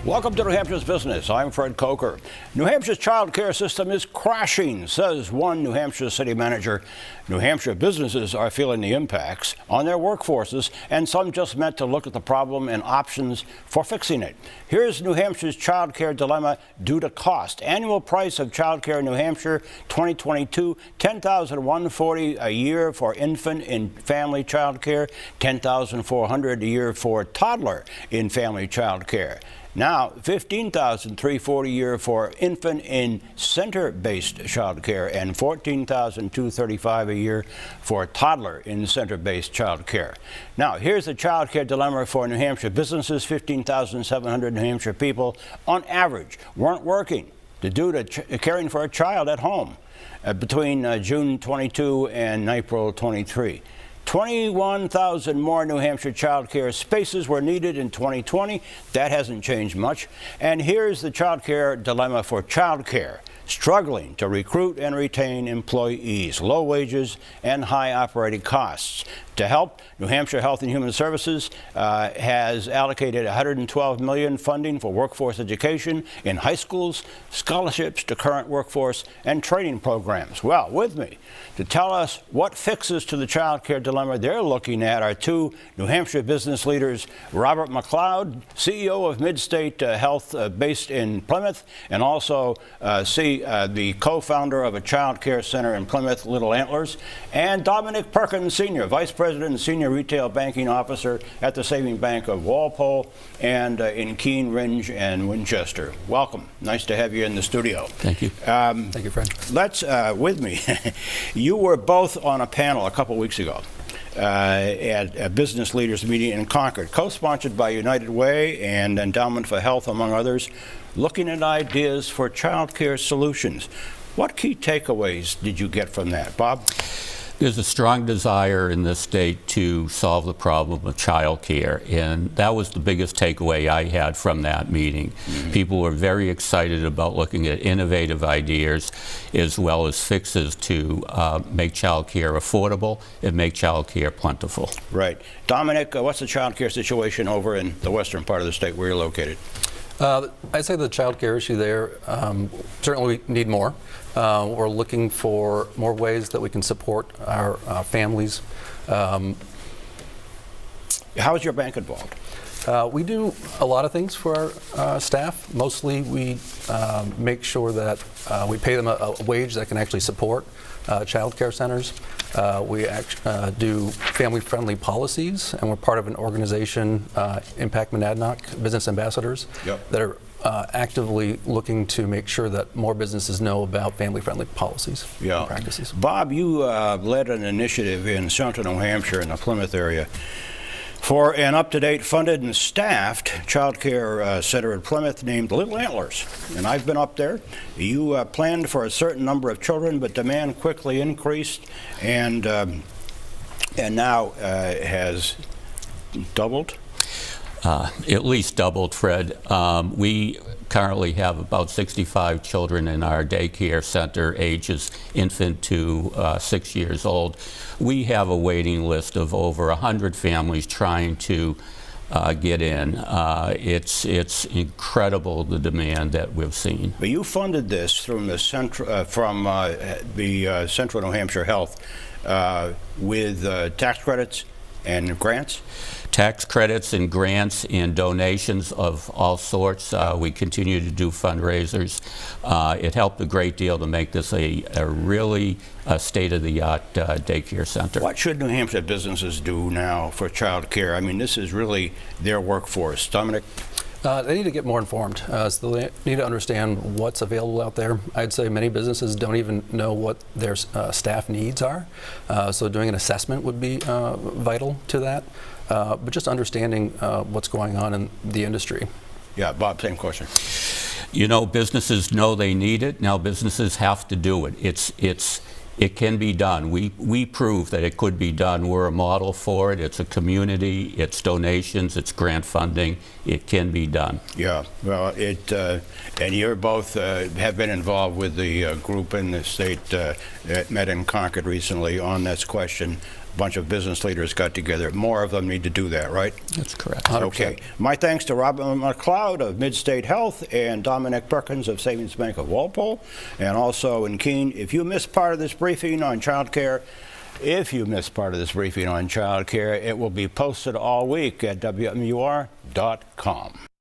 Welcome to New Hampshire's Business. I'm Fred Coker. New Hampshire's child care system is crashing, says one New Hampshire city manager. New Hampshire businesses are feeling the impacts on their workforces, and some just meant to look at the problem and options for fixing it. Here's New Hampshire's child care dilemma due to cost. Annual price of child care in New Hampshire 2022, $10,140 a year for infant in family child care, $10,400 a year for toddler in family child care. Now, $15,340 a year for infant in center-based child care and $14,235 a year for toddler in center-based child care. Now, here's the child care dilemma for New Hampshire businesses. 15,700 New Hampshire people, on average, weren't working due to caring for a child at home between June 22 and April 23. 21,000 more New Hampshire child care spaces were needed in 2020. That hasn't changed much. And here's the child care dilemma for child care. Struggling to recruit and retain employees, low wages and high operating costs. To help, New Hampshire Health and Human Services has allocated $112 million funding for workforce education in high schools, scholarships to current workforce, and training programs. Well, with me to tell us what fixes to the child care dilemma they're looking at are two New Hampshire business leaders, Robert McLeod, CEO of Midstate Health based in Plymouth, and also the co-founder of a child care center in Plymouth, Little Antlers, and Dominic Perkins, Sr., Vice President and Senior Retail Banking Officer at the Savings Bank of Walpole and in Keene, Rindge, and Winchester. Welcome. Nice to have you in the studio. Thank you. Thank you, Fred. Let's, with me, you were both on a panel a couple weeks ago at a business leaders meeting in Concord, co-sponsored by United Way and Endowment for Health, among others, looking at ideas for child care solutions. What key takeaways did you get from that, Bob? There's a strong desire in this state to solve the problem of child care, and that was the biggest takeaway I had from that meeting. Mm-hmm. People were very excited about looking at innovative ideas as well as fixes to make child care affordable and make child care plentiful. Right. Dominic, what's the child care situation over in the western part of the state where you're located? I'd say the child care issue there, certainly we need more. We're looking for more ways that we can support our families. How is your bank involved? We do a lot of things for our staff. Mostly we make sure that we pay them a wage that can actually support child care centers. We do family-friendly policies, and we're part of an organization, Impact Monadnock Business Ambassadors, that are actively looking to make sure that more businesses know about family-friendly policies and practices. Bob, you led an initiative in central New Hampshire in the Plymouth area for an up-to-date, funded and staffed child care center in Plymouth named Little Antlers. And I've been up there. You planned for a certain number of children, but demand quickly increased and now has doubled. At least doubled, Fred. We currently have about 65 children in our daycare center, ages infant to 6 years old. We have a waiting list of over 100 families trying to get in. It's incredible, the demand that we've seen. But you funded this from the Central New Hampshire Health with tax credits and grants? Tax credits and grants and donations of all sorts. We continue to do fundraisers. It helped a great deal to make this a really state-of-the-art daycare center. What should New Hampshire businesses do now for child care? I mean, this is really their workforce. Dominic? They need to get more informed. So they need to understand what's available out there. I'd say many businesses don't even know what their staff needs are. So doing an assessment would be vital to that. But just understanding what's going on in the industry. Yeah, Bob, same question. You know, businesses know they need it. Now businesses have to do it. It can be done. We prove that it could be done. We're a model for it. It's a community. It's donations. It's grant funding. It can be done. Yeah. Well, and you both have been involved with the group in the state that met in Concord recently on this question. bunch of business leaders got together. More of them need to do that, right? That's correct. 100%. Okay. My thanks to Robin McLeod of Midstate Health and Dominic Perkins of Savings Bank of Walpole, and also in Keene. If you missed part of this briefing on child care, it will be posted all week at WMUR.com.